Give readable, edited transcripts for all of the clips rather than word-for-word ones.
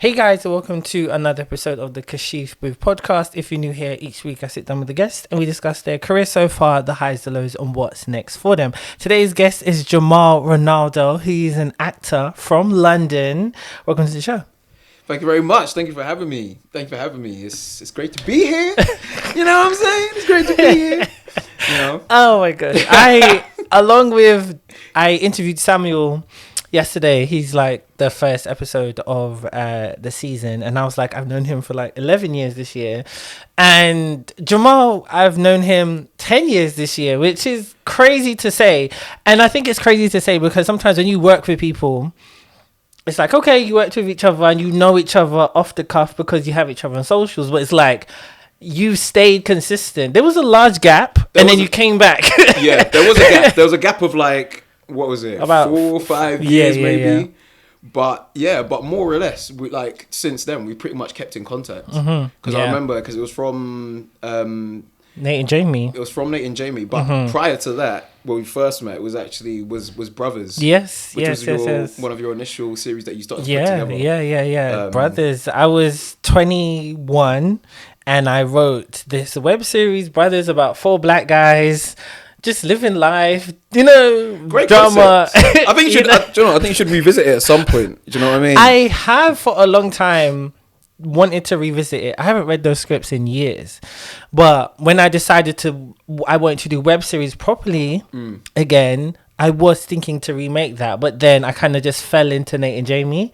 Hey guys, welcome to another episode of the Kashif Booth podcast. If you're new here, each week I sit down with a guest and we discuss their career so far, the highs, the lows, and what's next for them. Today's guest is Jamal Renaldo. He's an actor from London. Welcome to the show. Thank you very much. Thank you for having me. It's great to be here. You know what I'm saying? It's great to be here. You know? Oh my god. I interviewed Samuel yesterday. He's like the first episode of the season, and I was like, I've known him for like 11 years this year. And Jamal, I've known him 10 years this year, which is crazy to say. And I think it's crazy to say because sometimes when you work with people, it's like, okay, you worked with each other and you know each other off the cuff because you have each other on socials, but it's like you stayed consistent. There was a large gap and then you came back. Yeah, there was a gap. There was a gap of like, what was it? About 4 or 5 years maybe. Yeah. But more or less, we, like since then, we pretty much kept in contact. Because I remember, because it was from Nate and Jamie. It was from Nate and Jamie. But prior to that, when we first met, was actually was Brothers. Yes, which yes, was one of your initial series that you started to put together. Yeah. Brothers. I was 21 and I wrote this web series, Brothers, about 4 black guys just living life, you know, great drama. I think you should. I think you should revisit it at some point. Do you know what I mean? I have for a long time wanted to revisit it. I haven't read those scripts in years, but when I decided I wanted to do web series properly again, I was thinking to remake that, but then I kind of just fell into Nate and Jamie.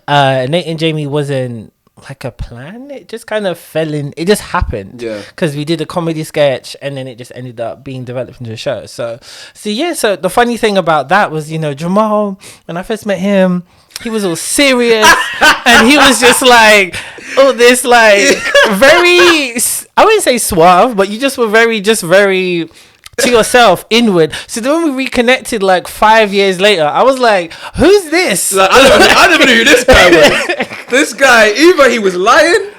Nate and Jamie wasn't like a plan. It just kind of it just happened because we did a comedy sketch and then it just ended up being developed into a show. So the funny thing about that was, you know, Jamal, when I first met him, he was all serious and he was just like, oh, this like very, I wouldn't say suave, but you just were very to yourself, inward. So then when we reconnected like 5 years later, I was like, who's this? Like, I never knew who this guy was. This guy, either he was lying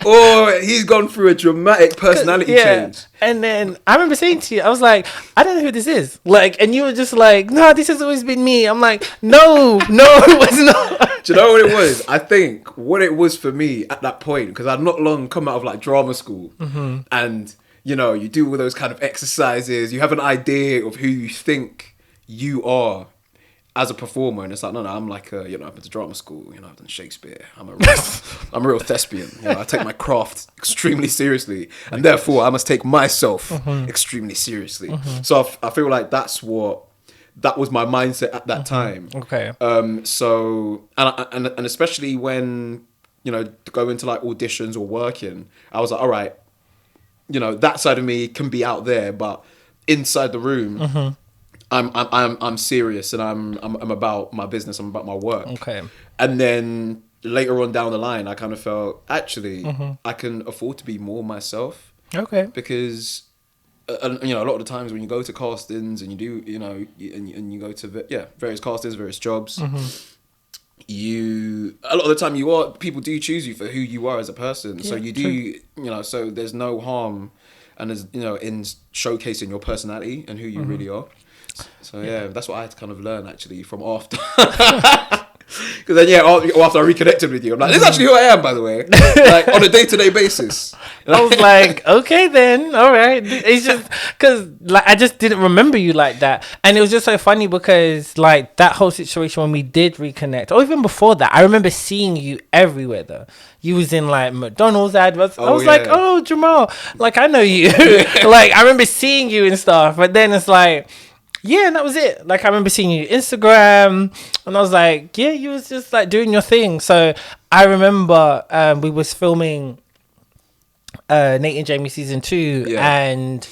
or he's gone through a dramatic personality change. And then I remember saying to you, I was like, I don't know who this is. Like, and you were just like, no, this has always been me. I'm like, no, it was not. Do you know what it was? I think what it was for me at that point, because I'd not long come out of like drama school and you know, you do all those kind of exercises. You have an idea of who you think you are as a performer, and it's like, no, I'm like, I've been to drama school. You know, I've done Shakespeare. I'm a real thespian. You know, I take my craft extremely seriously, and therefore I must take myself extremely seriously. So I feel like that was my mindset at that time. Okay. So and especially when, you know, go into like auditions or working, I was like, all right. You know, that side of me can be out there, but inside the room, I'm serious and I'm about my business. I'm about my work. Okay. And then later on down the line, I kind of felt actually I can afford to be more myself. Okay. Because you know, a lot of the times when you go to castings and you do, you know, and you go to various castings, various jobs. A lot of the time people do choose you for who you are as a person. So you do, you know, so there's no harm and there's, you know, in showcasing your personality and who you really are. So that's what I had to kind of learn actually from after. Because then after I reconnected with you, I'm like, this is actually who I am, by the way, like on a day-to-day basis. I was like, okay then, all right. It's just because like I just didn't remember you like that, and it was just so funny because like that whole situation when we did reconnect, or even before that, I remember seeing you everywhere though. You was in like McDonald's adverts. I was like, oh Jamal, like I know you. Like I remember seeing you and stuff, but then it's like. Yeah, and that was it. Like, I remember seeing you on Instagram, and I was like, yeah, you was just, like, doing your thing. So, I remember we was filming Nate and Jamie season 2, and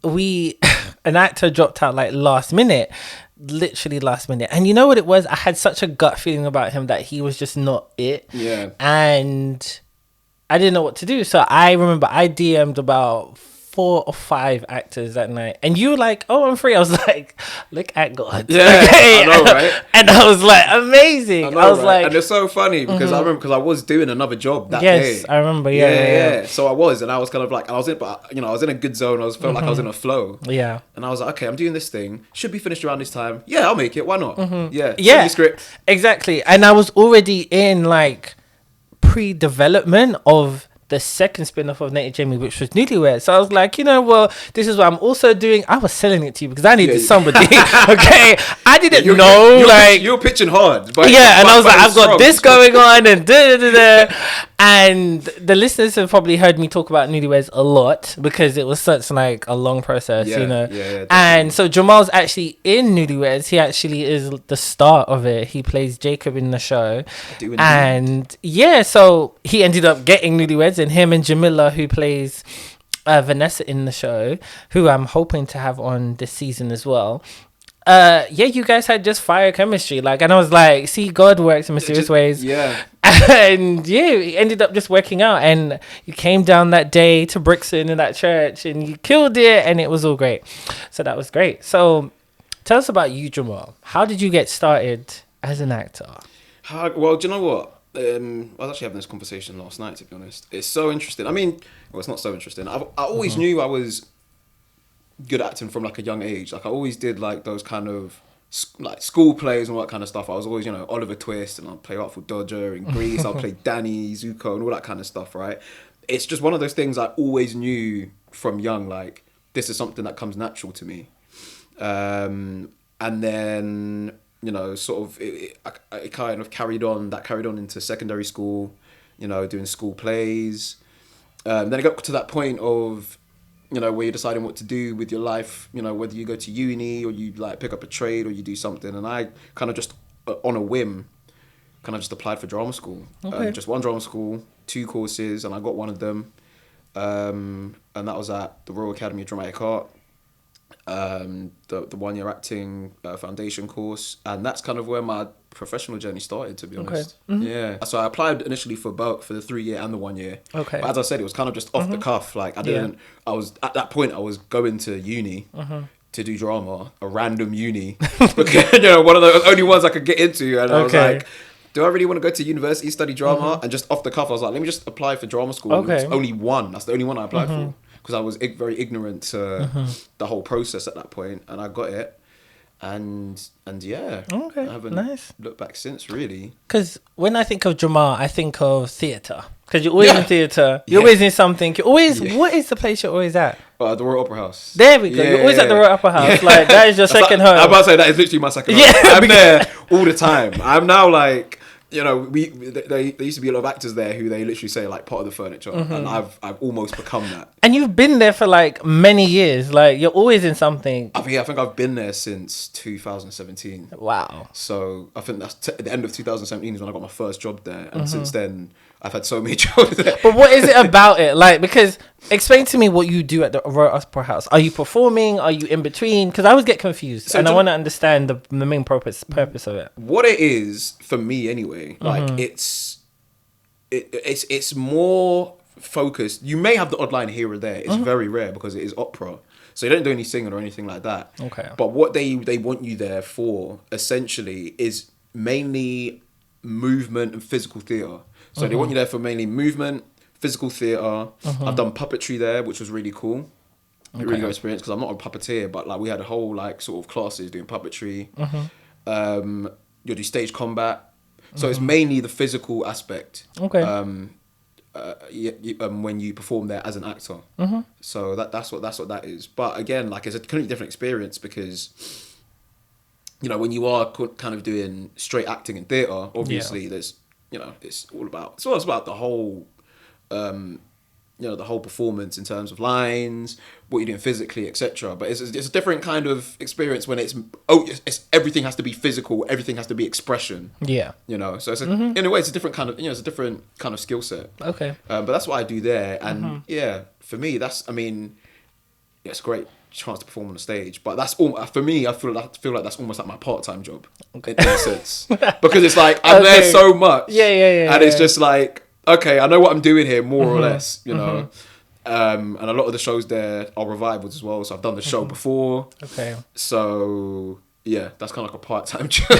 an actor dropped out, like, literally last minute. And you know what it was? I had such a gut feeling about him that he was just not it. Yeah. And I didn't know what to do. So, I remember I DM'd about 4 or 5 actors that night, and you were like, "Oh, I'm free." I was like, "Look at God." Yeah, I know, right? And I was like, "Amazing." I was like, and it's so funny because I remember because I was doing another job that yes, day. I remember. Yeah. So I was kind of like, I was in a good zone. Felt like I was in a flow. Yeah. And I was like, okay, I'm doing this thing. Should be finished around this time. Yeah, I'll make it. Why not? Yeah. Yeah. Send me script. Exactly. And I was already in like pre-development of the second spin-off of Nate and Jamie, which was Newlyweds. So I was like, well, this is what I'm also doing. I was selling it to you because I needed somebody. Okay, I didn't know. You're pitching hard. But and I was like, I've got this going on and and the listeners have probably heard me talk about Newlyweds a lot because it was such like a long process, Yeah, and so Jamal's actually in Newlyweds. He actually is the star of it. He plays Jacob in the show, and so he ended up getting Newlyweds. And him and Jamila, who plays Vanessa in the show, who I'm hoping to have on this season as well. You guys had just fire chemistry, and I was like, see, God works in mysterious ways. Yeah. And it ended up just working out, and you came down that day to Brixton in that church, and you killed it, and it was all great. So that was great. So tell us about you, Jamal. How did you get started as an actor? Well, do you know what? I was actually having this conversation last night, to be honest. It's so interesting. I mean, well, it's not so interesting. I always knew I was good at acting from like a young age. Like I always did like those kind of like school plays and all that kind of stuff. I was always, Oliver Twist, and I'd play Artful Dodger in Grease. I'll play Danny, Zuko, and all that kind of stuff, right? It's just one of those things I always knew from young, like this is something that comes natural to me. And then sort of it kind of carried on into secondary school, doing school plays. Then it got to that point of, where you're deciding what to do with your life, whether you go to uni or you like pick up a trade or you do something. And I kind of just on a whim, kind of just applied for drama school. Okay. Just one drama school, 2 courses, and I got one of them. And that was at the Royal Academy of Dramatic Art. The 1-year acting foundation course, and that's kind of where my professional journey started, to be honest. Yeah, so I applied initially for both, for the 3-year and the 1 year. Okay, but as I said, it was kind of just off the cuff. Like I was at that point I was going to uni to do drama, a random uni because one of the only ones I could get into, and I was like, do I really want to go to university, study drama? And just off the cuff I was like, let me just apply for drama school. Okay. It was only one. That's the only one I applied for, because I was very ignorant to the whole process at that point, and I got it, and yeah, I haven't looked back since, really. Because when I think of Jamal, I think of theatre. Because you're always in theatre, you're always in something. You're always what is the place you're always at? The Royal Opera House. There we go. You're always at the Royal Opera House. Like that is your second home. I'm about to say that is literally my second home. I'm there all the time. I'm now like. There used to be a lot of actors there who they literally say like part of the furniture, and I've almost become that. And you've been there for like many years. Like you're always in something. I think I've been there since 2017. Wow. So I think that's at the end of 2017 is when I got my first job there, and since then I've had so many jobs there. But what is it about it? Like, because explain to me what you do at the Royal Opera House. Are you performing? Are you in between? Because I always get confused, and I want to understand the main purpose of it. What it is for me, anyway, like it's more focused. You may have the odd line here or there. It's very rare because it is opera, so you don't do any singing or anything like that. Okay. But what they want you there for essentially is mainly movement and physical theatre. So they want you there for mainly movement, physical theatre. I've done puppetry there, which was really cool. Really good experience, because I'm not a puppeteer, but like we had a whole like sort of classes doing puppetry. You'll do stage combat. So it's mainly the physical aspect. Okay. When you perform there as an actor. So that's what that is. But again, like it's a completely different experience, because when you are kind of doing straight acting in theatre, obviously there's it's all about the whole the whole performance in terms of lines, what you're doing physically, etc. But it's a different kind of experience when it's everything has to be physical, everything has to be expression. Yeah. So it's in a way it's a different kind of it's a different kind of skill set. Okay. But that's what I do there, and for me it's a great chance to perform on the stage, but that's all for me. I feel like that's almost like my part-time job in a sense, because it's like I'm there so much, and it's just like, okay, I know what I'm doing here more or less, And a lot of the shows there are revivals as well. So I've done the show before. Okay. So yeah, that's kind of like a part-time job.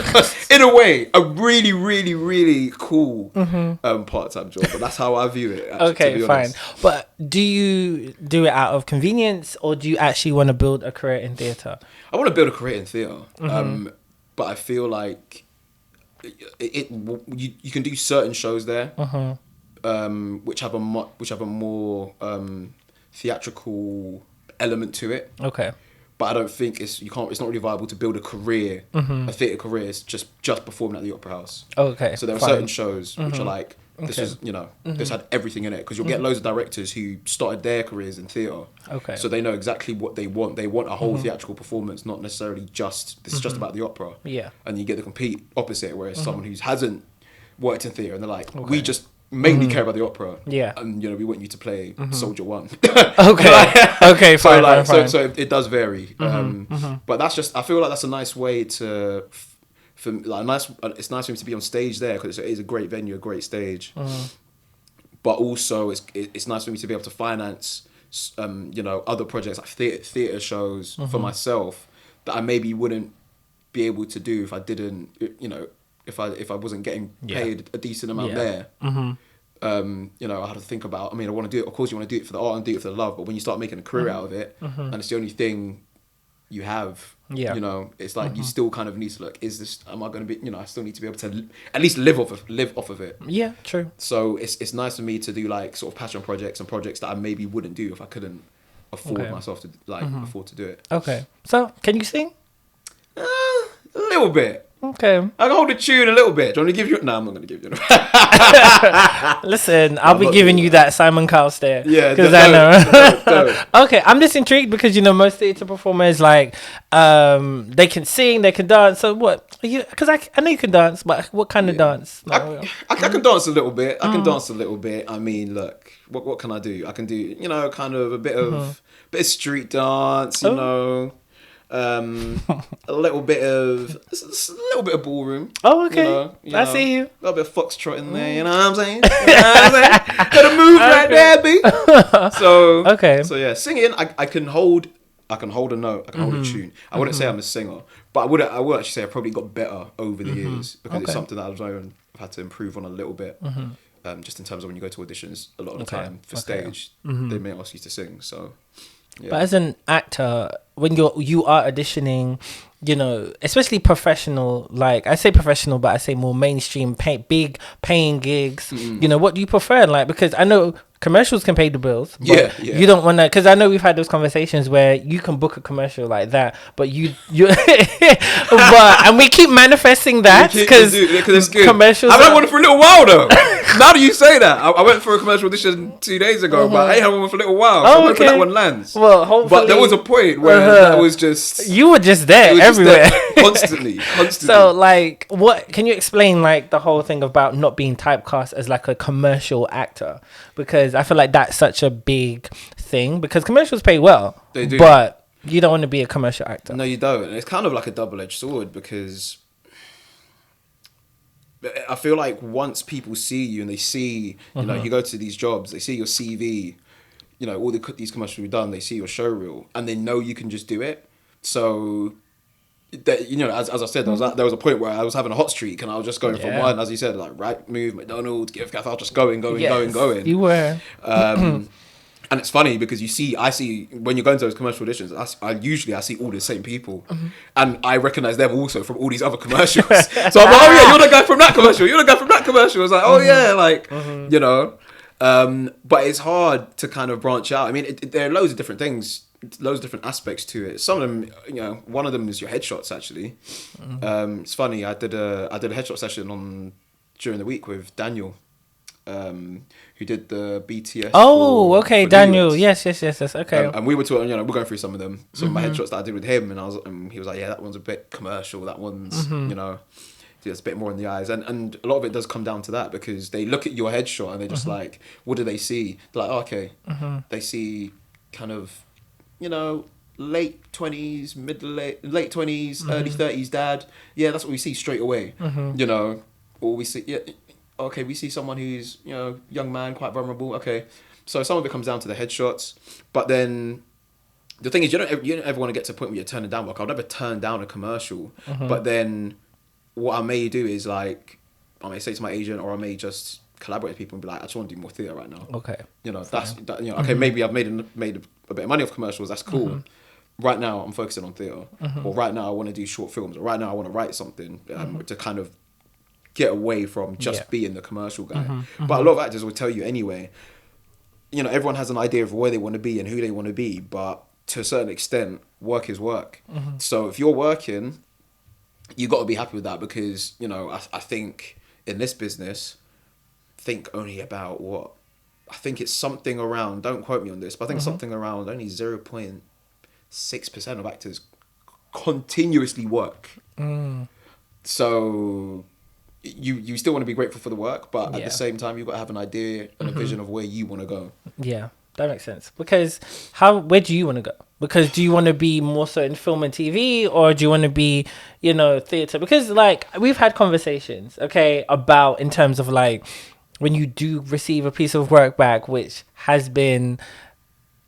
In a way, a really, really, really cool part-time job. But that's how I view it. Actually, Okay, fine. But do you do it out of convenience, or do you actually want to build a career in theatre? I want to build a career in theatre. But I feel like you can do certain shows there, which have a more theatrical element to it. Okay. But I don't think it's not really viable to build a career, a theatre career. It's just performing at the Opera House. Okay. So there are certain shows which are like, this is, this had everything in it, because you'll get loads of directors who started their careers in theatre. Okay. So they know exactly what they want. They want a whole theatrical performance, not necessarily just about the opera. Yeah. And you get the complete opposite, where it's someone who hasn't worked in theatre and they're like, we just mainly care about the opera. Yeah. And we want you to play Soldier One. Okay, fine. So it does vary. But that's just, I feel like that's a nice way to. It's nice for me to be on stage there, because it is a great venue, a great stage. But also, it's nice for me to be able to finance, other projects like theatre shows for myself that I maybe wouldn't be able to do if I didn't, if I wasn't getting paid a decent amount there. I had to think about. I mean, I want to do it. Of course, you want to do it for the art and do it for the love. But when you start making a career out of it, and it's the only thing you have, it's like you still kind of need to look, am I going to be, I still need to be able to at least live off of it. Yeah, true. So it's nice for me to do like sort of passion projects and projects that I maybe wouldn't do if I couldn't afford myself to afford to do it. Okay. So, can you sing? A little bit. Okay. I can hold a tune a little bit. Do you want me to give you? No, I'm not going to give you. Listen, I'll be giving you that Simon Cowell stare. Yeah, because I know. Okay, I'm just intrigued because most theatre performers they can sing, they can dance. So what? Because I know you can dance, but what kind of dance? I can dance a little bit. I mean, look, what can I do? I can do kind of a bit of street dance. A little bit of ballroom. Oh, okay. I see you. A little bit of foxtrot in there. You know what I'm saying? Gotta move right there, B. So okay. So yeah, singing. I can hold a note. I can hold a tune. I wouldn't say I'm a singer, but I would actually say I probably got better over the years, because it's something that I've had to improve on a little bit. Just in terms of when you go to auditions, a lot of the time for stage, they may ask you to sing. So. Yeah. But as an actor, when you are auditioning, especially professional, like I say professional, but I say more mainstream, big paying gigs. What do you prefer? Like, because I know commercials can pay the bills. But you don't want to, because I know we've had those conversations where you can book a commercial like that, but you and we keep manifesting that because it's good. Commercials. I've had one for a little while though. Now that you say that, I went for a commercial audition 2 days ago, but I ain't had one for a little while. So I'm hoping that one lands. Well, hopefully. But there was a point where that was just... You were just there everywhere. Constantly. So, like, what can you explain, like, the whole thing about not being typecast as, like, a commercial actor? Because I feel like that's such a big thing. Because commercials pay well. They do. But you don't want to be a commercial actor. No, you don't. And it's kind of like a double-edged sword, because... I feel like once people see you and they see, you go to these jobs, they see your CV, all these commercials we've done, they see your show reel, and they know you can just do it. So, that, as I said, there was a point where I was having a hot streak, and I was just going from one, as you said, like Right Move, McDonald's, Gift Gaff, I was just going. You were. And it's funny because I see when you're going to those commercial auditions, I see all the same people, and I recognize them also from all these other commercials. So I'm like, oh yeah, you're the guy from that commercial. You're the guy from that commercial. It's like, oh yeah, like but it's hard to kind of branch out. I mean, there are loads of different things, loads of different aspects to it. Some of them, one of them is your headshots. Actually, it's funny. I did a headshot session during the week with Daniel. Who did the BTS? Oh, okay, Daniel. Newlyweds. Yes. Okay. And we were talking, we're going through some of them. Some of my headshots that I did with him, and he was like, "Yeah, that one's a bit commercial. That one's, it's a bit more in the eyes." And a lot of it does come down to that, because they look at your headshot and they're just like, "What do they see?" They're like, oh, "Okay, they see kind of, late 20s, late 20s, early 30s dad. Yeah, that's what we see straight away. Or we see okay, we see someone who's young man, quite vulnerable. Okay, So some of it comes down to the headshots, but then the thing is, you don't ever want to get to a point where you're turning down work. I'll never turn down a commercial, but then what I may do is like, I may say to my agent, or I may just collaborate with people and be like, I just want to do more theatre right now. Okay. You know, okay, maybe I've made a bit of money off commercials, that's cool. Right now I'm focusing on theatre. Or right now I want to do short films, or right now I want to write something to kind of get away from just being the commercial guy. But a lot of actors will tell you anyway, you know, everyone has an idea of where they want to be and who they want to be, but to a certain extent, work is work. So if you're working, you got to be happy with that, because, you know, I think in this business, think only about what? I think it's something around, don't quote me on this, but I think something around only 0.6% of actors continuously work. So you still want to be grateful for the work, but at the same time, you've got to have an idea and a vision of where you want to go. Yeah, that makes sense. Because where do you want to go? Because do you want to be more so in film and TV, or do you want to be, you know, theatre? Because like we've had conversations, okay, about in terms of like when you do receive a piece of work back, which has been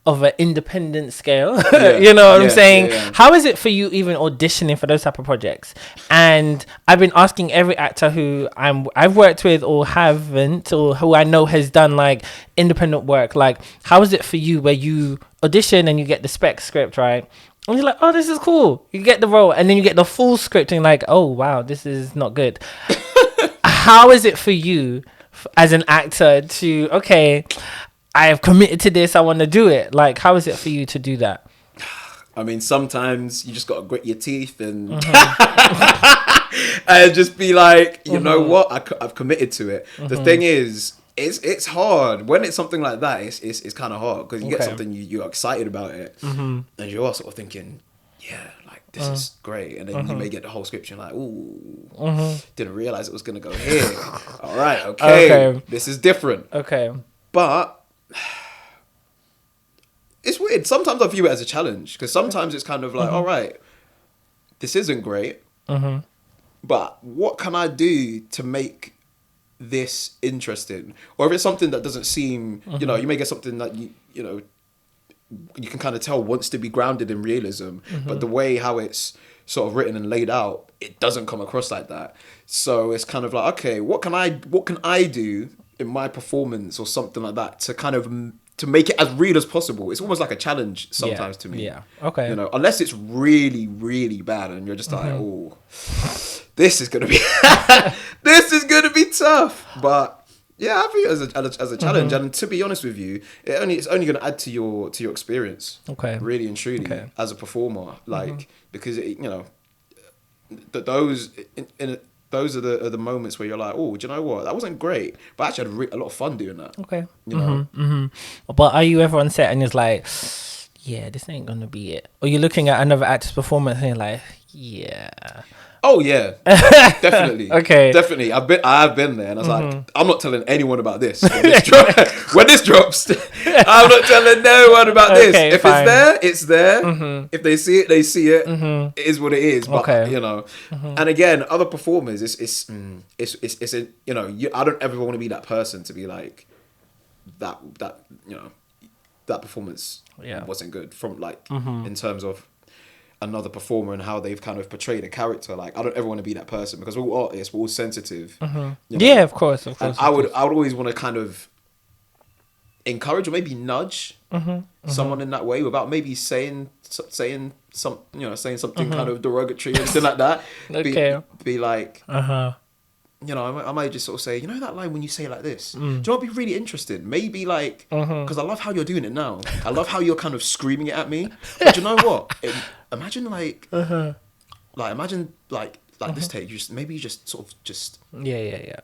of an independent scale, you know what I'm saying? How is it for you even auditioning for those type of projects? And I've been asking every actor who I've worked with or haven't, or who I know has done like independent work, like how is it for you where you audition and you get the spec script, right? And you're like, oh, this is cool. You get the role, and then you get the full script and you're like, oh wow, this is not good. How is it for you as an actor to, okay, I have committed to this, I want to do it. Like, how is it for you to do that? I mean, sometimes you just got to grit your teeth and and just be like, you know what, I've committed to it. The thing is, it's hard. When it's something like that, it's kind of hard, because you get something, you're excited about it, and you are sort of thinking, yeah, like, this is great. And then you may get the whole script, and you're like, ooh, didn't realize it was going to go here. All right, okay, this is different. Okay. But it's weird. Sometimes I view it as a challenge, because sometimes it's kind of like, all right, this isn't great, but what can I do to make this interesting? Or if it's something that doesn't seem, you know, you may get something that you know, you can kind of tell wants to be grounded in realism, but the way how it's sort of written and laid out, it doesn't come across like that. So it's kind of like, okay, what can I do in my performance or something like that to kind of to make it as real as possible? It's almost like a challenge sometimes to me. Yeah. Okay. You know, unless it's really, really bad and you're just like, oh, this is gonna be tough. But yeah, I think as a challenge, and to be honest with you, it's only gonna add to your experience. Okay. Really and truly, as a performer, like, because it, you know, those are the moments where you're like, oh, do you know what? That wasn't great, but I actually had a lot of fun doing that. Okay. You know? But are you ever on set and it's like, yeah, this ain't gonna be it? Or you're looking at another actor's performance and you're like, yeah. Oh yeah, definitely. Okay. Definitely. I've been there, and I was like, I'm not telling anyone about this. When this drops, I'm not telling no one about this. If fine. It's there. If they see it, they see it. It is what it is. But you know, and again, other performers, it's a, you know, I don't ever want to be that person to be like that you know, that performance wasn't good from like in terms of another performer and how they've kind of portrayed a character. Like, I don't ever want to be that person, because we're all artists, we're all sensitive. You know? Yeah, of course. And I would always want to kind of encourage or maybe nudge someone in that way without maybe saying something kind of derogatory or anything like that. Okay. Be like, you know, I might just sort of say, you know, that line when you say it like this, do you know what'd be really interesting? Maybe like, because I love how you're doing it now. I love how you're kind of screaming it at me. But do you know what? Imagine like this take. You just sort of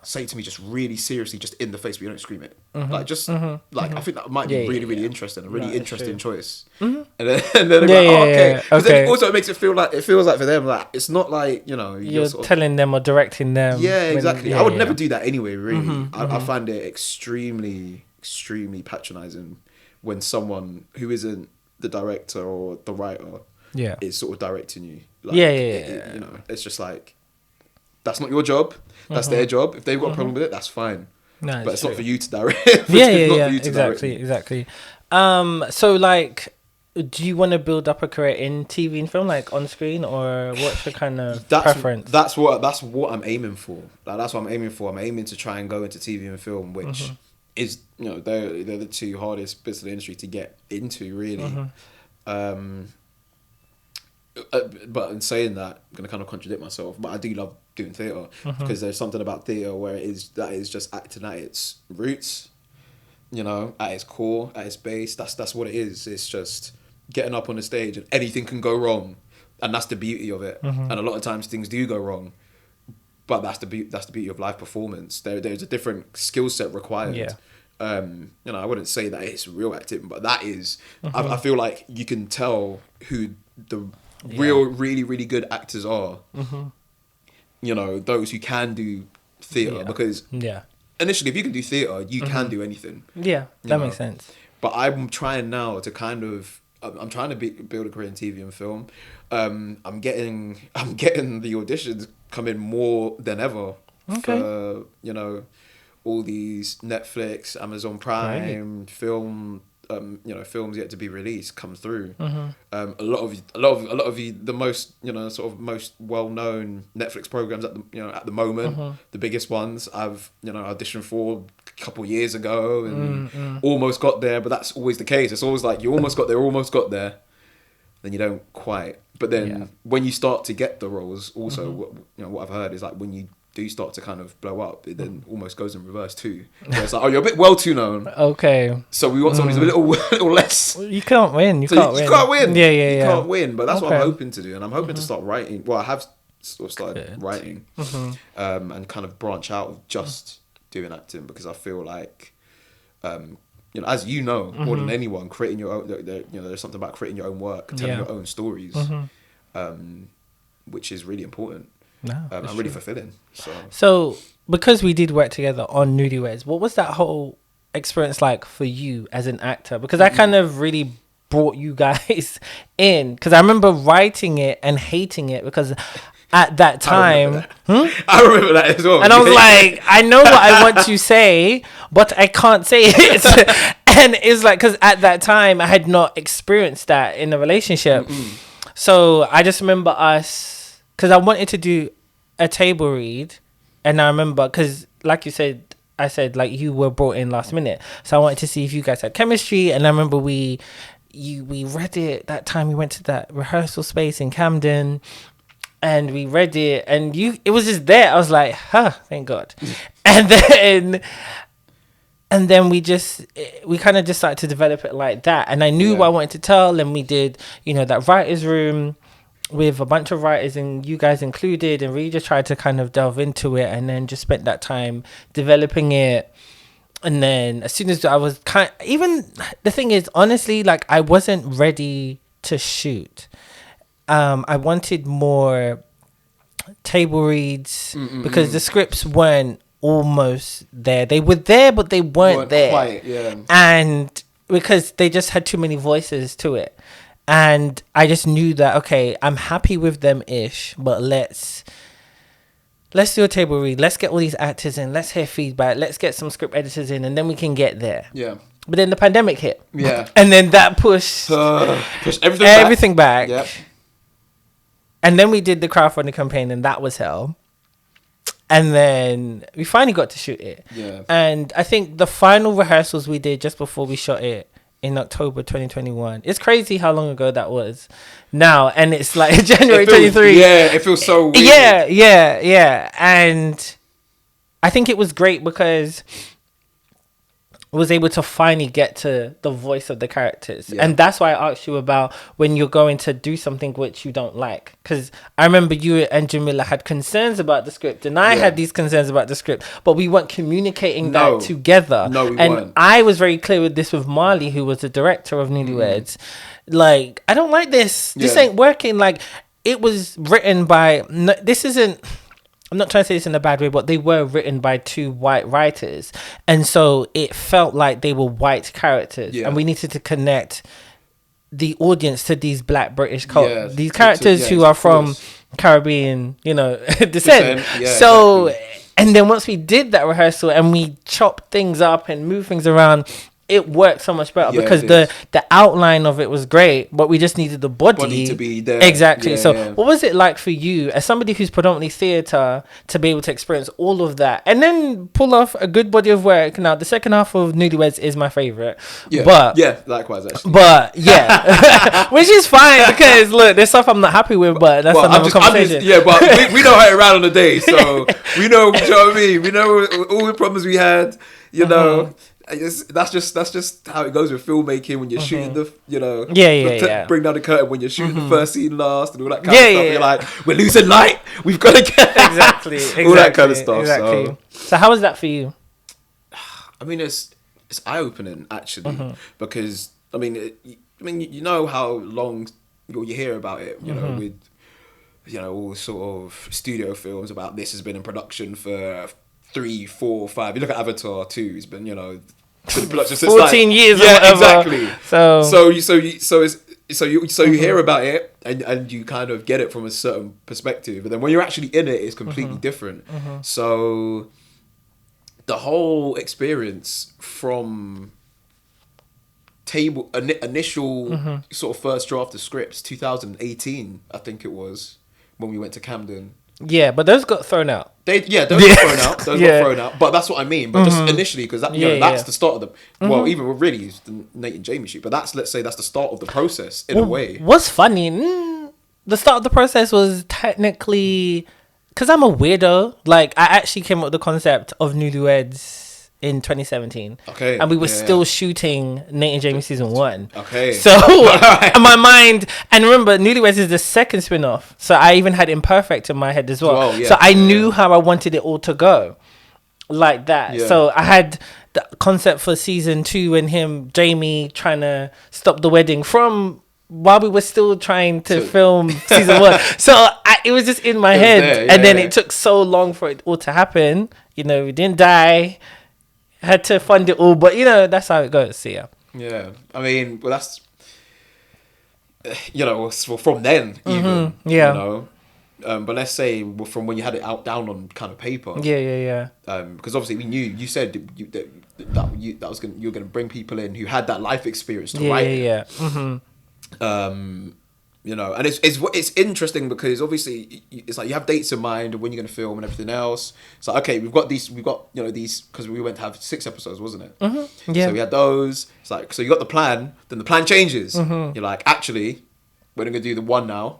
say it to me just really seriously, just in the face, but you don't scream it. Like just like I think that might be really interesting, a really interesting choice. And then okay. Because then also it makes it feel like feels like for them like it's not like, you know, you're sort of telling them or directing them. Yeah, exactly. I would never do that anyway. Really, I find it extremely patronizing when someone who isn't the director or the writer is sort of directing you. Like, you know, it's just like, that's not your job. That's their job. If they've got a problem with it, that's fine. but it's not for you to direct. Yeah. Exactly. So like, do you want to build up a career in TV and film, like on screen, or what's your kind of preference? That's what I'm aiming for. Like, that's what I'm aiming for. I'm aiming to try and go into TV and film, which is, you know, they're the two hardest bits of the industry to get into, really. But in saying that, I'm gonna kind of contradict myself. But I do love doing theatre because there's something about theatre where that is just acting at its roots, you know, at its core, at its base. That's what it is. It's just getting up on the stage and anything can go wrong, and that's the beauty of it. And a lot of times things do go wrong, but that's the beauty of live performance. There's a different skill set required. You know, I wouldn't say that it's real acting, but that is. I feel like you can tell who the real, really, really good actors are. You know, those who can do theatre, because initially, if you can do theatre, you can do anything. That makes sense. But I'm trying now to kind of. I'm trying to build a career in TV and film. I'm getting the auditions coming more than ever for, you know, all these Netflix, Amazon Prime, film, you know, films yet to be released come through. A lot of the most, you know, sort of most well-known Netflix programs at the moment, the biggest ones I've, you know, auditioned for a couple years ago and almost got there, but that's always the case. It's always like you almost got there, then you don't quite. But then when you start to get the roles, also what I've heard is like when you do start to kind of blow up, it then almost goes in reverse too. Where it's like, oh, you're a bit well too known. Okay. So we want someone who's a little less. You can't win. You can't win. Yeah. You can't win. But that's what I'm hoping to do, and I'm hoping to start writing. Well, I have sort of started writing, and kind of branch out of just doing acting, because I feel like, you know, as you know more than anyone, creating your own. You know, there's something about creating your own work, telling your own stories, which is really important. I'm really fulfilling. So because we did work together on Newlyweds, what was that whole experience like for you as an actor? Because I kind of really brought you guys in, because I remember writing it and hating it, because at that time I remember that as well, and I was like, I know what I want to say, but I can't say it. And it's like, because at that time I had not experienced that in a relationship. So I just remember us, because I wanted to do a table read, and I remember, because like you said, I said like you were brought in last minute, so I wanted to see if you guys had chemistry. And I remember we read it that time. We went to that rehearsal space in Camden, and we read it, and it was just there. I was like, thank God. And then we kind of just started to develop it like that, and I knew what I wanted to tell, and we did, you know, that writer's room with a bunch of writers and you guys included, and really just tried to kind of delve into it, and then just spent that time developing it. And then as soon as I was even the thing is, honestly, like I wasn't ready to shoot. I wanted more table reads because the scripts weren't almost there. They were there, but they weren't there. Quite, and because they just had too many voices to it. And I just knew that, okay, I'm happy with them ish, but let's do a table read. Let's get all these actors in. Let's hear feedback. Let's get some script editors in, and then we can get there. Yeah. But then the pandemic hit. Yeah. And then that pushed everything back. Yep. And then we did the crowdfunding campaign, and that was hell. And then we finally got to shoot it. Yeah. And I think the final rehearsals we did just before we shot it in October 2021. It's crazy how long ago that was now. And it's like January 23. Yeah, it feels so weird. Yeah. And I think it was great because I was able to finally get to the voice of the characters. Yeah. And that's why I asked you about when you're going to do something which you don't like. Because I remember you and Jamila had concerns about the script, and I had these concerns about the script, but we weren't communicating that together. No, we and weren't. I was very clear with this with Marley, who was the director of Newlyweds. Like, I don't like this. This ain't working. Like, it was written by... this isn't... I'm not trying to say this in a bad way, but they were written by two white writers. And so it felt like they were white characters. Yeah. And we needed to connect the audience to these Black British these characters who are from Caribbean, descent. So And then once we did that rehearsal and we chopped things up and moved things around, it worked so much better because the outline of it was great, but we just needed the body to be there. Exactly. What was it like for you as somebody who's predominantly theatre to be able to experience all of that and then pull off a good body of work? Now, the second half of Newlyweds is my favourite. Yeah. But Likewise, actually. But yeah, which is fine because look, there's stuff I'm not happy with, but that's another conversation. But we know how it ran on the day, so we know. You know what I mean? We know all the problems we had. You know. That's just how it goes with filmmaking when you're shooting the bring down the curtain when you're shooting the first scene last and all that kind of stuff. You're like, we're losing light, we've got to get exactly all that kind of stuff. Exactly. So how was that for you? I mean, it's eye opening actually because I mean you know how long you hear about it, you know, with all sort of studio films about this has been in production for 3, 4, 5. You look at Avatar 2, it's been, production 14 years. Yeah, exactly. So you hear about it and you kind of get it from a certain perspective, but then when you're actually in it, it's completely different. So the whole experience from initial sort of first draft of scripts, 2018, I think it was, when we went to Camden. Yeah, but those got thrown out. Those got thrown out. Those got thrown out. But that's what I mean. But just initially, because that's the start of the... Well, even really, it's the Nate and Jamie shoot. But let's say that's the start of the process, in a way. What's funny, the start of the process was technically... Because I'm a weirdo. Like, I actually came up with the concept of Newlyweds in 2017. Okay. And we were still shooting Nate and Jamie season 1. Okay. So my mind, and remember, Newlyweds is the second spin-off. So I even had Imperfect in my head as well. So I knew how I wanted it all to go. Like that. Yeah. So I had the concept for season 2 and Jamie trying to stop the wedding from while we were still trying to film season 1. So it was just in my head. And then it took so long for it all to happen. We didn't die. Had to fund it all, but that's how it goes. See ya. Yeah, I mean, well, that's from then even. But let's say from when you had it out down on kind of paper. Yeah. Because obviously we knew you said you were going to bring people in who had that life experience to write it. Yeah. And it's interesting because obviously it's like you have dates in mind and when you're going to film and everything else. It's like, okay, we've got these because we went to have 6 episodes, wasn't it? Yeah. So we had those. It's like, so you got the plan, then the plan changes. You're like, actually, we're going to do the 1 now.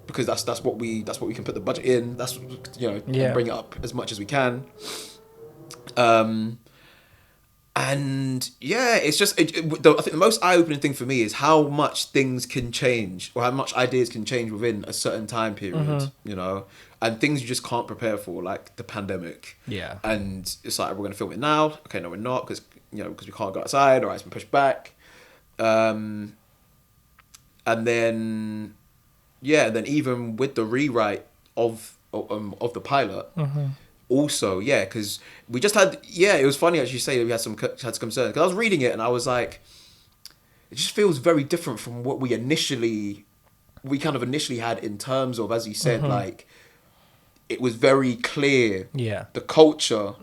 Because that's what we can put the budget in. That's and bring it up as much as we can. And it's just I think the most eye-opening thing for me is how much things can change or how much ideas can change within a certain time period, and things you just can't prepare for, like the pandemic. Yeah. And it's like, we're going to film it now. Okay, no, we're not because we can't go outside, or it's been pushed back. And then even with the rewrite of the pilot. Also, because we just had, it was funny actually say that we had some concerns, because I was reading it and I was like, it just feels very different from what we initially had in terms of, as you said, like, it was very clear, the culture,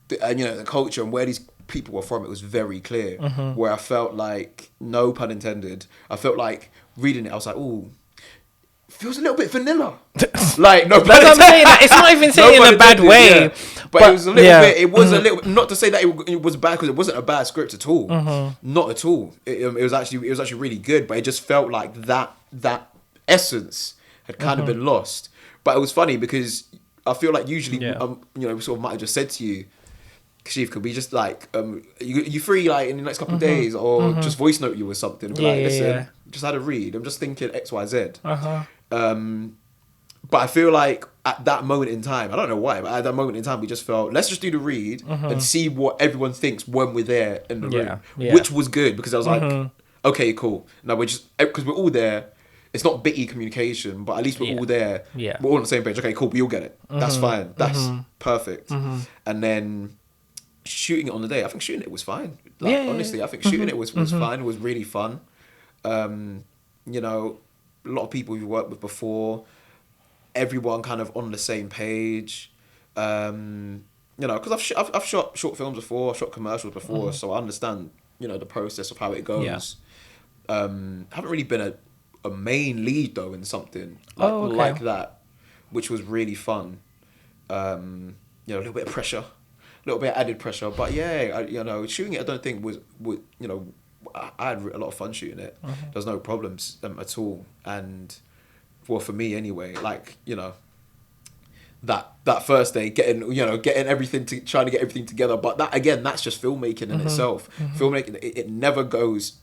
the culture and where these people were from, it was very clear, where I felt like, no pun intended, I felt like reading it, I was like, ooh, feels a little bit vanilla. Like, no, that's what I'm saying. It's not even saying in a bad way. Yeah. But it was a little bit. It was a little. Not to say that it was bad, because it wasn't a bad script at all. Not at all. It was actually really good. But it just felt like that essence had kind of been lost. But it was funny because I feel like usually, sort of might have just said to you, Kashif, could we just like, you free like in the next couple of days, or just voice note you or something? And be like, listen, just had a read. I'm just thinking X, Y, Z. But I feel like at that moment in time, I don't know why, but at that moment in time, we just felt, let's just do the read and see what everyone thinks when we're there in the room, which was good, because I was like, okay, cool. Now we're just, because we're all there. It's not bitty communication, but at least we're all there. Yeah. We're all on the same page. Okay, cool. We all get it. That's fine. That's perfect. And then shooting it on the day, I think shooting it was fine. Like, honestly, I think shooting it was fine. It was really fun. A lot of people we've worked with before. everyone kind of on the same page. You know, because I've shot short films before, I've shot commercials before, so I understand, you know, the process of how it goes. Haven't really been a main lead though in something like that, which was really fun. You know, a little bit of pressure, a little bit of added pressure, but yeah, you know, shooting it I don't think was you know, I had a lot of fun shooting it. There's no problems at all, and well, for me anyway, like, you know, that first day getting everything trying to get everything together, but that again, that's just filmmaking in itself. Filmmaking, it never goes,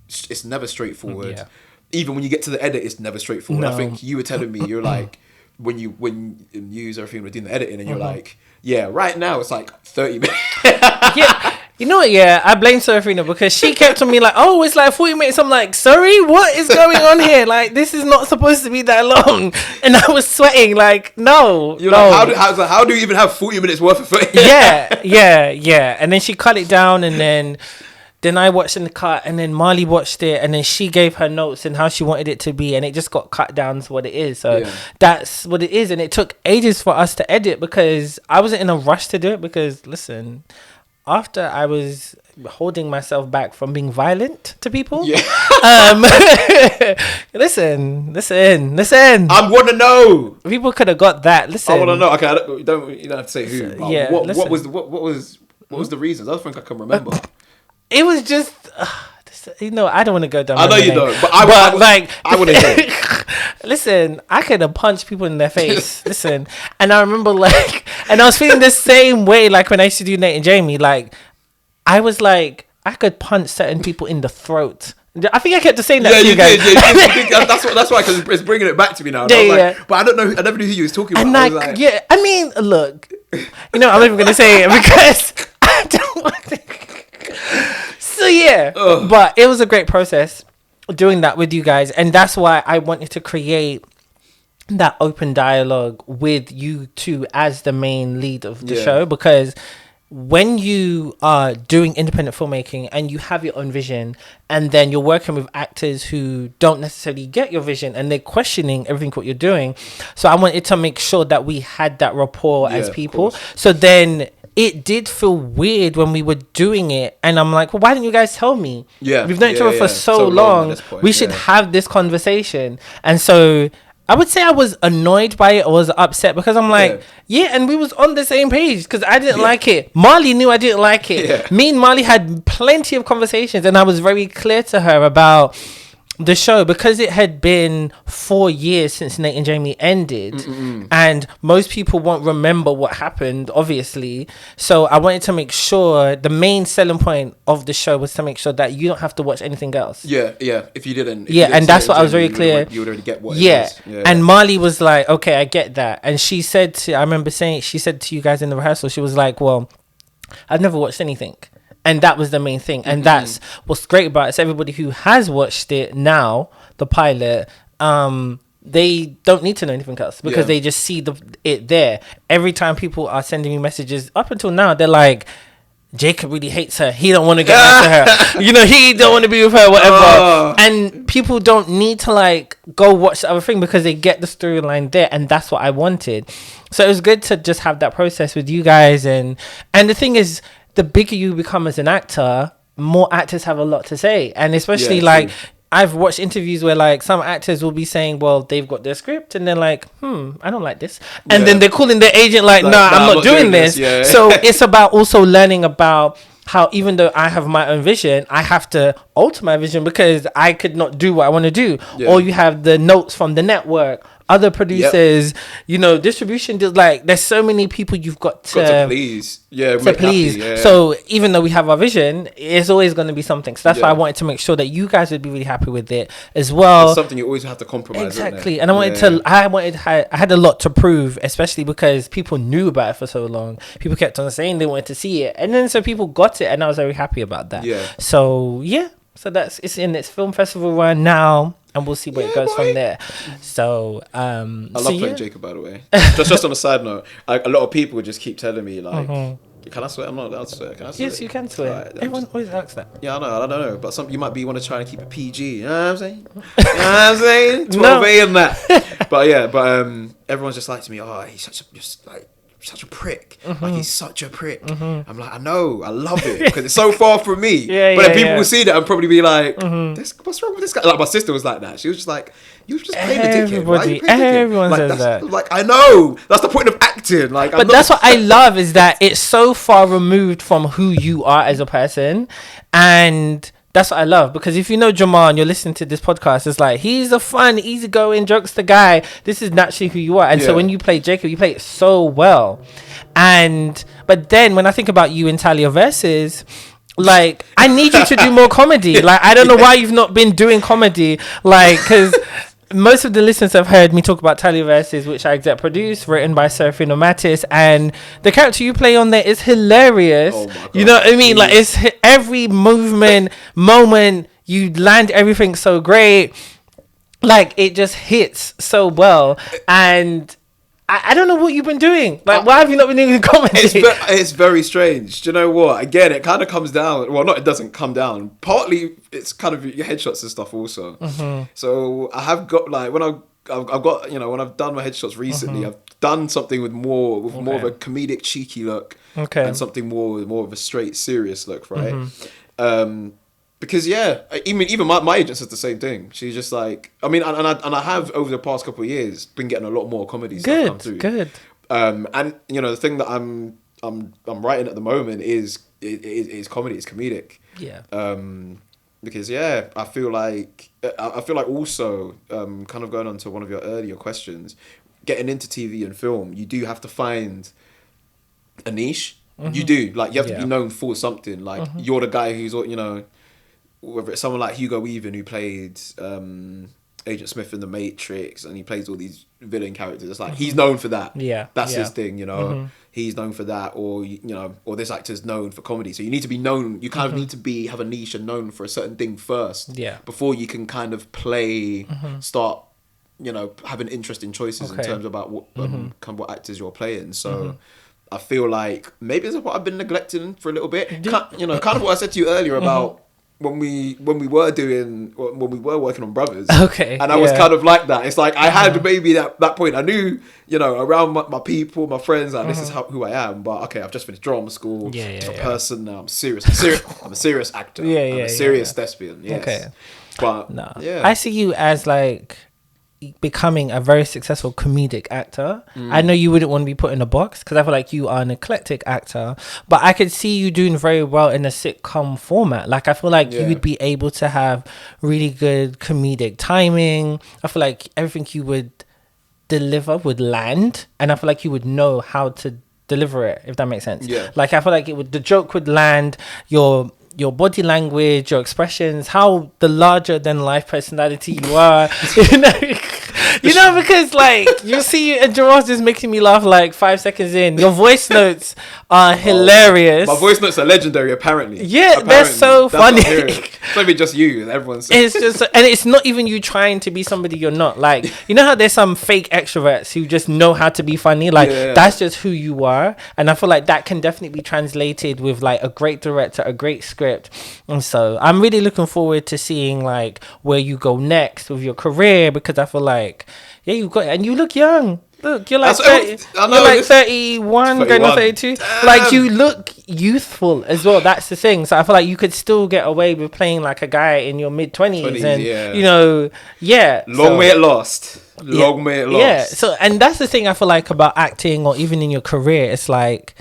it's never straightforward. Even when you get to the edit, it's never straightforward. No. I think you were telling me, you're like, when you use everything, we're doing the editing, and you're like, yeah, right now it's like 30 minutes. Yeah. You know what? Yeah, I blame Serafina because she kept on me like, "Oh, it's like 40 minutes." I'm like, "Sorry, what is going on here? Like, this is not supposed to be that long." And I was sweating like, "No, you're no." Like, how do you even have 40 minutes worth of footage? yeah. And then she cut it down, and then I watched in the cut, and then Marley watched it, and then she gave her notes and how she wanted it to be, and it just got cut down to what it is. So that's what it is, and it took ages for us to edit because I wasn't in a rush to do it because, listen, after I was holding myself back from being violent to people, listen. I want to know. People could have got that. Listen, I want to know. Okay, you don't have to say who. What was the reasons? I don't think I can remember. It was just, you know, I don't want to go down. I know you don't, but I want to hear it. Listen, I could have punched people in their face. Listen, and I remember and I was feeling the same way like when I used to do Nate and Jamie. Like, I was like, I could punch certain people in the throat. I think I kept saying that to you guys. That's why, because it's bringing it back to me now. But I don't know. I never knew who you was talking about. And I mean, look, you know, I'm not even going to say it because I don't want to. So yeah, but it was a great process doing that with you guys, and that's why I wanted to create that open dialogue with you two as the main lead of the show, because when you are doing independent filmmaking and you have your own vision, and then you're working with actors who don't necessarily get your vision and they're questioning everything what you're doing, so I wanted to make sure that we had that rapport as people. So then it did feel weird when we were doing it, and I'm like, well, why didn't you guys tell me? We've known each other for so long. We should have this conversation. And so I would say I was annoyed by it, or was upset, because I'm like, and we was on the same page because I didn't like it. Marley knew I didn't like it. Me and Marley had plenty of conversations, and I was very clear to her about the show, because it had been 4 years since Nate and Jamie ended, and most people won't remember what happened, obviously. So I wanted to make sure the main selling point of the show was to make sure that you don't have to watch anything else. If you didn't, and that's what I was very clear. You would already get what it is. And Marley was like, okay, I get that. And she said I remember saying, she said to you guys in the rehearsal, she was like, well, I've never watched anything. And that was the main thing. And that's what's great about it. It's everybody who has watched it now, the pilot, they don't need to know anything else, because they just see it there. Every time people are sending me messages, up until now, they're like, Jacob really hates her. He don't want to get back to her. You know, he don't want to be with her, whatever. And people don't need to like go watch the other thing, because they get the storyline there. And that's what I wanted. So it was good to just have that process with you guys. And the thing is, the bigger you become as an actor, more actors have a lot to say. And especially I've watched interviews where like some actors will be saying, well, they've got their script, and they're like, I don't like this. And then they're calling their agent like, nah, I'm not doing this. So it's about also learning about how, even though I have my own vision, I have to alter my vision, because I could not do what I want to do. Or you have the notes from the network, other producers, you know, distribution deals. Like, there's so many people you've got to please. So even though we have our vision, it's always going to be something. So that's why I wanted to make sure that you guys would be really happy with it as well. It's something you always have to compromise. Exactly. And I had a lot to prove, especially because people knew about it for so long. People kept on saying they wanted to see it, and then so people got it, and I was very happy about that. So that's it's in its film festival run now, and we'll see where it goes from there. So I love playing Jacob, by the way. just on a side note, like, a lot of people just keep telling me like, Can I swear? I'm not allowed to swear. Can I swear? Yes, you can swear. Right, Everyone always asks that. Yeah, I know. I don't know. But you might want to try and keep it PG. You know what I'm saying? You know what I'm saying? 12A and that. But yeah, everyone's just like to me, oh, he's such a prick. Like, he's such a prick. I'm like, I know, I love it because it's so far from me. But then people will see that and probably be like, what's wrong with this guy? Like, my sister was like that. She was just like, you just playing the dickhead. Why are you playing the dickhead? Everyone like, says that. Like, I know. That's the point of acting. Like, but that's what I love, is that it's so far removed from who you are as a person. And that's what I love, because if you know Jamal and you're listening to this podcast, it's like, he's a fun, easygoing, jokester guy. This is naturally who you are. And so when you play Jacob, you play it so well. But then when I think about you in Talia Versus, like, I need you to do more comedy. Like, I don't know why you've not been doing comedy. Like, because most of the listeners have heard me talk about Talia Versus, which I exec produce, written by Serafino Mattis, and the character you play on there is hilarious. Oh my God, you know what I mean? Like, it's every moment, you land everything so great. Like, it just hits so well. And I don't know what you've been doing. Like, why have you not been doing comedy? It's very strange. Do you know what? Again, it kind of comes down. Well, it doesn't come down. Partly, it's kind of your headshots and stuff also. So I have got, like, when I've got, you know, when I've done my headshots recently, I've done something with more of a comedic, cheeky look, and something more of a straight, serious look, right? Because even my agent says the same thing. She's just like, I mean, and I have over the past couple of years been getting a lot more comedy stuff come through. Good. And you know, the thing that I'm writing at the moment is comedy. It's comedic. Yeah. Because I feel like also kind of going on to one of your earlier questions, getting into TV and film, you do have to find a niche. You do, like, you have to be known for something. Like, you're the guy who's, you know, whether it's someone like Hugo Weaving, who played Agent Smith in The Matrix, and he plays all these villain characters. It's like, he's known for that. Yeah. That's his thing, you know. He's known for that, or, you know, or this actor's known for comedy. So you need to be known, you kind of need to have a niche and known for a certain thing first. Yeah. Before you can kind of play, start, you know, having interesting choices in terms about what kind of what actors you're playing. So I feel like maybe that's what I've been neglecting for a little bit. You know, kind of what I said to you earlier about when we were working on Brothers. Okay. And I was kind of like that. It's like I had maybe that point. I knew, you know, around my people, my friends, like, this is who I am. But okay, I've just finished drama school. I'm a person now. I'm serious. I'm a serious actor. I'm a serious thespian. Yes. Okay. But no. I see you as like becoming a very successful comedic actor. I know you wouldn't want to be put in a box because I feel like you are an eclectic actor, but I could see you doing very well in a sitcom format. Like, I feel like you would be able to have really good comedic timing. I feel like everything you would deliver would land, and I feel like you would know how to deliver it, if that makes sense. Like, I feel like the joke would land, your body language, your expressions, how the larger than life personality you are, you know, because like you see, and Jamal's just making me laugh like 5 seconds in. Your voice notes are hilarious. My voice notes are legendary, apparently. Yeah, they're so funny. It's not even just you, everyone's. It's just, and it's not even you trying to be somebody you're not. Like, you know how there's some fake extroverts who just know how to be funny. Like, that's just who you are, and I feel like that can definitely be translated with like a great director, a great script. And so I'm really looking forward to seeing like where you go next with your career, because I feel like you've got, and you look young. Look, you're like 30, you're like 31, going on 32. Damn. Like, you look youthful as well. That's the thing. So I feel like you could still get away with playing like a guy in your mid 20s, and you know, long way it lost. Long way it lost. Yeah. So, and that's the thing I feel like about acting, or even in your career. It's like,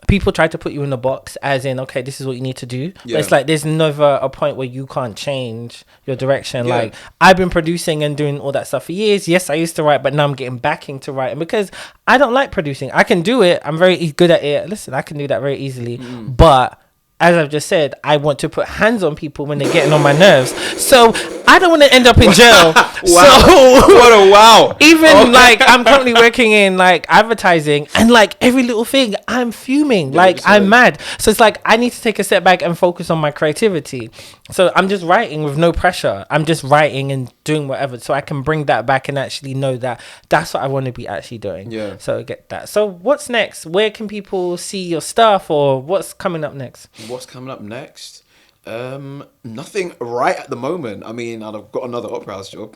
people try to put you in a box, as in, okay, this is what you need to do. But it's like, there's never a point where you can't change your direction. Like, I've been producing and doing all that stuff for years. Yes, I used to write, but now I'm getting backing to write. And because I don't like producing, I can do it. I'm very good at it. Listen, I can do that very easily. But as I've just said, I want to put hands on people when they're getting on my nerves. So I don't want to end up in jail. Wow. So What a wow. even like I'm currently working in like advertising, and like every little thing I'm fuming, like I'm mad. So it's like I need to take a step back and focus on my creativity. So I'm just writing with no pressure. I'm just writing and doing whatever, so I can bring that back and actually know that that's what I want to be actually doing. Yeah. So I get that. So what's next? Where can people see your stuff, or what's coming up next? What's coming up next? Nothing right at the moment. I mean, I've got another opera house job.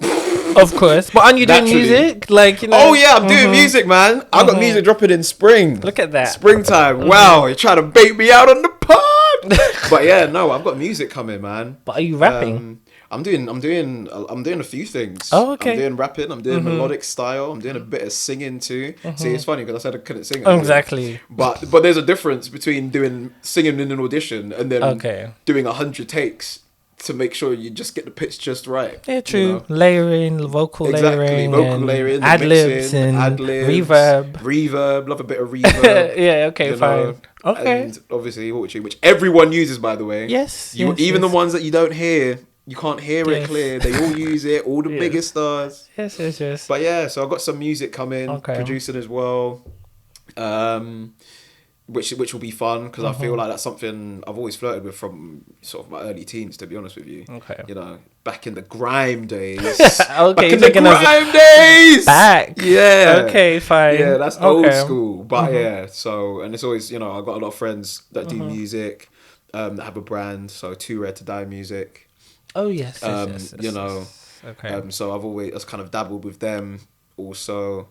Of course. But aren't you doing Naturally. music? Like, you know. Oh yeah, I'm doing music, man. I've got music dropping in spring. Look at that. Springtime. Wow, you're trying to bait me out on the pod. But yeah, no, I've got music coming, man. But are you rapping? I'm doing a few things. Oh, okay. I'm doing rapping. I'm doing melodic style. I'm doing a bit of singing too. See, it's funny because I said I couldn't sing. Exactly. But there's a difference between doing singing in an audition and then doing 100 takes to make sure you just get the pitch just right. Yeah, true. You know? Layering, vocal layering, ad libs and reverb. Love a bit of reverb. Yeah, okay, fine. Okay. And obviously, which everyone uses, by the way. Yes. Even the ones that you don't hear. You can't hear it clear. They all use it. All the biggest stars. Yes. But yeah, so I've got some music coming, producing as well, which will be fun because I feel like that's something I've always flirted with from sort of my early teens. To be honest with you, you know, back in the grime days. Back in the grime days. Back. Yeah. Okay, fine. Yeah, that's old school. But yeah, so and it's always I've got a lot of friends that do music, that have a brand. So Too Rare to Die Music. Oh yes, you know, so I've always kind of dabbled with them also,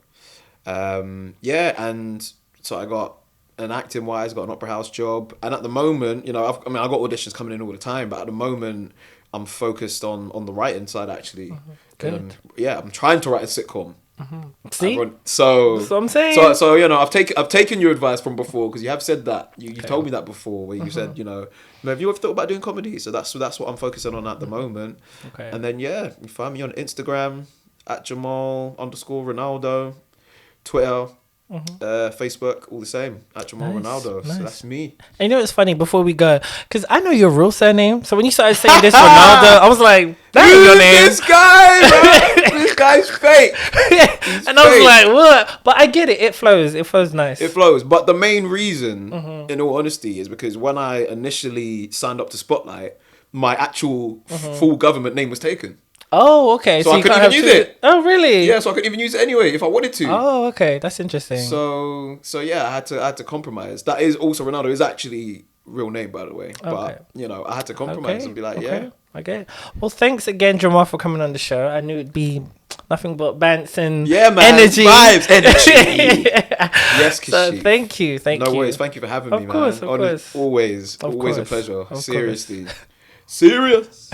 and so I got an acting wise, got an opera house job, and at the moment, I've got auditions coming in all the time, but at the moment I'm focused on the writing side actually. Good. I'm trying to write a sitcom. See, so that's what I'm saying. So I've taken your advice from before because you have said that you told me that before where you said have you ever thought about doing comedy? So that's what I'm focusing on at the moment. Okay. And then you find me on Instagram at Jamal_Renaldo, Twitter, Facebook, all the same at Jamal Renaldo. Nice. So that's me. And it's funny before we go, because I know your real surname. So when you started saying this Ronaldo, I was like, that ain't your name. This guy, bro. This guy's fake. And I was like, what? But I get it. It flows. It flows nice. It flows. But the main reason, in all honesty, is because when I initially signed up to Spotlight, my actual full government name was taken. Oh, okay. So I couldn't even use it. Oh, really? Yeah, so I couldn't even use it anyway if I wanted to. Oh, okay. That's interesting. So yeah, I had to compromise. That is also Ronaldo is actually real name, by the way. But I had to compromise and be like, I get it. Well, thanks again, Jamal, for coming on the show. I knew it'd be nothing but bants and energy. Vibes, energy. Yes, Kishi. So thank you. No worries. Thank you for having me, man. Of course. Always a pleasure. Seriously. Serious.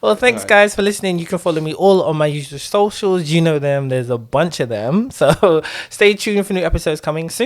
Well, thanks guys for listening. You can follow me all on my usual socials. You know them. There's a bunch of them. So stay tuned for new episodes coming soon.